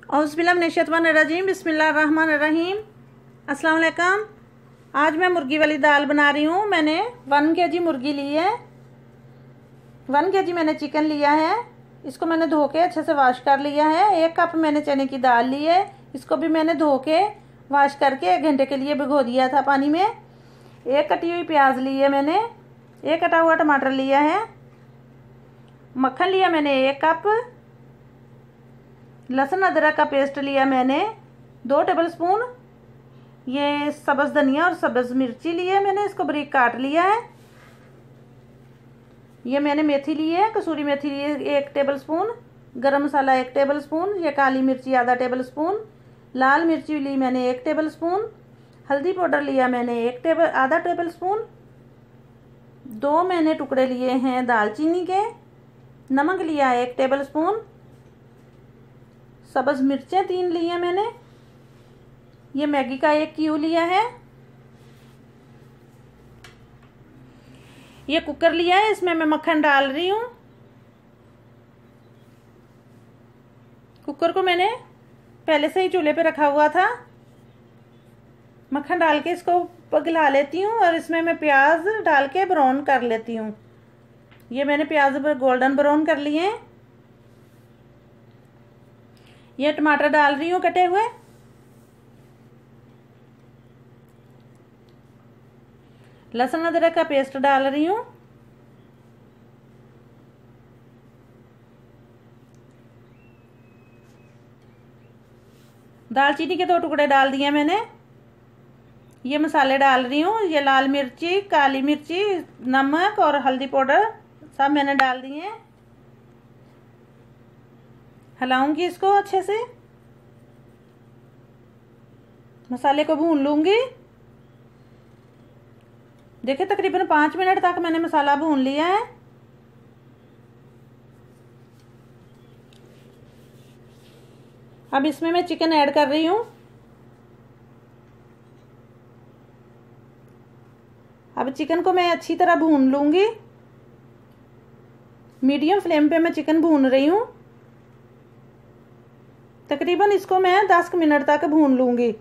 औज़ुबिल्लाहिमिनश्शैतानिर्रजीम बिस्मिल्लाहिर्रहमानिर्रहीम। अस्सलाम वालेकुम। आज मैं मुर्गी वाली दाल बना रही हूँ। मैंने 1 kg मुर्गी ली है, 1 kg मैंने चिकन लिया है। इसको मैंने धो के अच्छे से वॉश कर लिया है। 1 कप मैंने चने की दाल ली है, इसको भी मैंने धो के वॉश करके 1 घंटे के लिए भिगो दिया था पानी में। 1 कटी हुई प्याज ली है मैंने, 1 कटा हुआ टमाटर लिया है। मक्खन लिया मैंने 1 कप। लहसुन अदरक का पेस्ट लिया मैंने 2 टेबलस्पून। ये सब्ज़ धनिया और सब्ज़ मिर्ची ली है मैंने, इसको बारीक काट लिया है। ये मैंने मेथी ली है, कसूरी मेथी ली है 1 टेबलस्पून। गरम मसाला 1 टेबलस्पून। ये काली मिर्ची आधा टेबलस्पून। लाल मिर्ची ली मैंने 1 टेबलस्पून। हल्दी पाउडर लिया मैंने आधा टेबलस्पून। 2 मैंने टुकड़े लिए हैं दालचीनी के। नमक लिया 1 टेबलस्पून। सब्ज़ मिर्चें 3 ली हैं मैंने। ये मैगी का 1 क्यूब लिया है। ये कुकर लिया है, इसमें मैं मक्खन डाल रही हूँ। कुकर को मैंने पहले से ही चूल्हे पे रखा हुआ था। मक्खन डाल के इसको पिघला लेती हूँ और इसमें मैं प्याज डाल के ब्राउन कर लेती हूँ। ये मैंने प्याज गोल्डन ब्राउन कर लिए हैं। ये टमाटर डाल रही हूँ कटे हुए। लहसुन अदरक का पेस्ट डाल रही हूँ। दालचीनी के 2 टुकड़े डाल दिए मैंने। ये मसाले डाल रही हूँ। ये लाल मिर्ची, काली मिर्ची, नमक और हल्दी पाउडर सब मैंने डाल दिए हैं। हिलाऊंगी इसको अच्छे से, मसाले को भून लूंगी। देखिए तकरीबन 5 मिनट तक मैंने मसाला भून लिया है। अब इसमें मैं चिकन ऐड कर रही हूँ। अब चिकन को मैं अच्छी तरह भून लूंगी। मीडियम फ्लेम पे मैं चिकन भून रही हूँ। तकरीबन इसको मैं 10 मिनट तक भून लूंगी।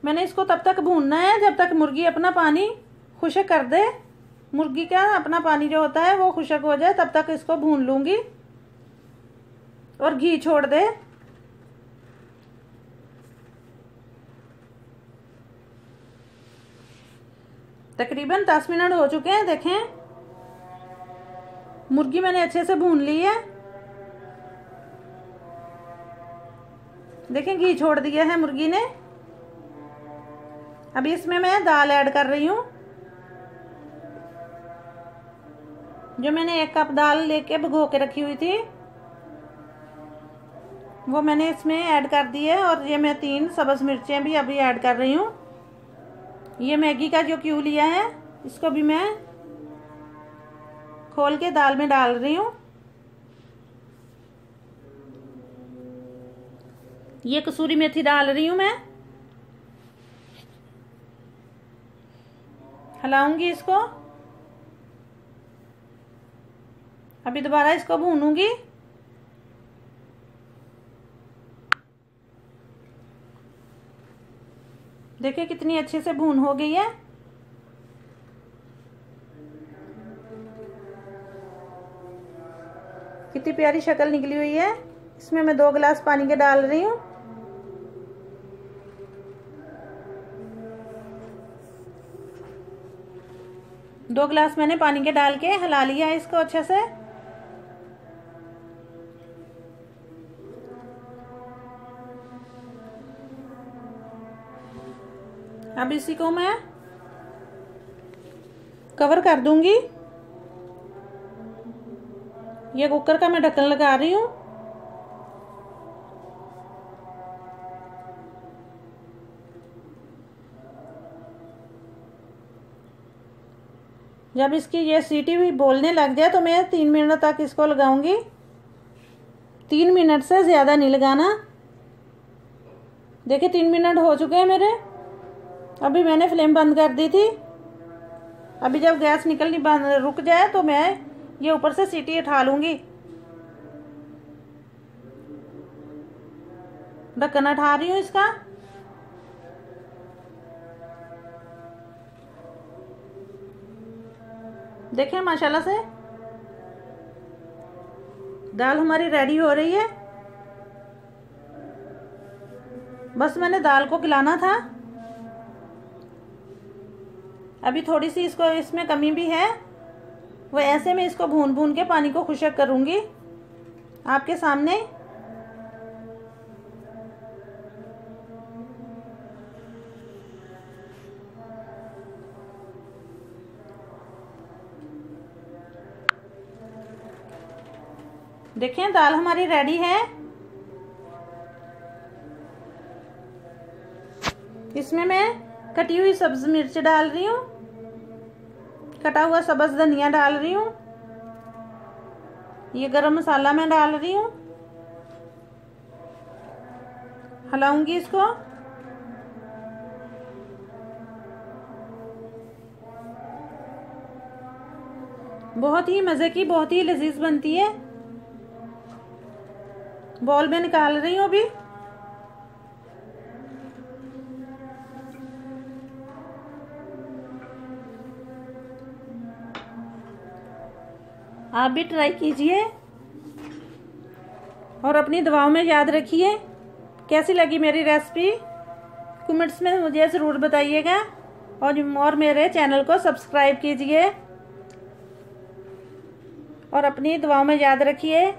मैंने इसको तब तक भूनना है जब तक मुर्गी अपना पानी खुश्क कर दे। मुर्गी का अपना पानी जो होता है वो खुश्क हो जाए, तब तक इसको भून लूंगी और घी छोड़ दे। तकरीबन 10 मिनट हो चुके हैं। देखें मुर्गी मैंने अच्छे से भून ली है। देखें घी छोड़ दिया है मुर्गी ने। अभी इसमें मैं दाल ऐड कर रही हूँ। जो मैंने 1 कप दाल लेके भिगो के रखी हुई थी वो मैंने इसमें ऐड कर दी है। और ये मैं 3 सब्ज़ मिर्चें भी अभी ऐड कर रही हूँ। ये मैगी का जो क्यूब लिया है इसको भी मैं खोल के दाल में डाल रही हूँ। ये कसूरी मेथी डाल रही हूँ मैं। हिलाऊंगी इसको। अभी दोबारा इसको भूनूंगी। देखिए कितनी अच्छे से भून हो गई है। कितनी प्यारी शक्ल निकली हुई है। इसमें मैं 2 गिलास पानी के डाल रही हूँ। दो गिलास मैंने पानी के डाल के हिला लिया है इसको अच्छे से। अब इसी को मैं कवर कर दूंगी। ये कुकर का मैं ढक्कन लगा रही हूँ। जब इसकी ये सीटी भी बोलने लग जाए तो मैं 3 मिनट तक इसको लगाऊंगी। 3 मिनट से ज़्यादा नहीं लगाना। देखिए 3 मिनट हो चुके हैं मेरे। अभी मैंने फ्लेम बंद कर दी थी। अभी जब गैस निकलनी बंद रुक जाए तो मैं ये ऊपर से सीटी उठा लूँगी। ढक्कन हटा रही हूँ इसका। देखें माशाल्लाह से दाल हमारी रेडी हो रही है। बस मैंने दाल को गिलाना था। अभी थोड़ी सी इसको इसमें कमी भी है, वो ऐसे में इसको भून भून के पानी को खुशक करूँगी आपके सामने। देखें दाल हमारी रेडी है। इसमें मैं कटी हुई सब्ज मिर्च डाल रही हूँ, कटा हुआ सब्ज धनिया डाल रही हूँ, ये गरम मसाला मैं डाल रही हूँ। हिलाऊंगी इसको। बहुत ही मज़े की, बहुत ही लजीज बनती है। बॉल में निकाल रही हूँ अभी। आप भी ट्राई कीजिए और अपनी दुआओं में याद रखिए। कैसी लगी मेरी रेसिपी कमेंट्स में मुझे ज़रूर बताइएगा और मेरे चैनल को सब्सक्राइब कीजिए और अपनी दुआओं में याद रखिए।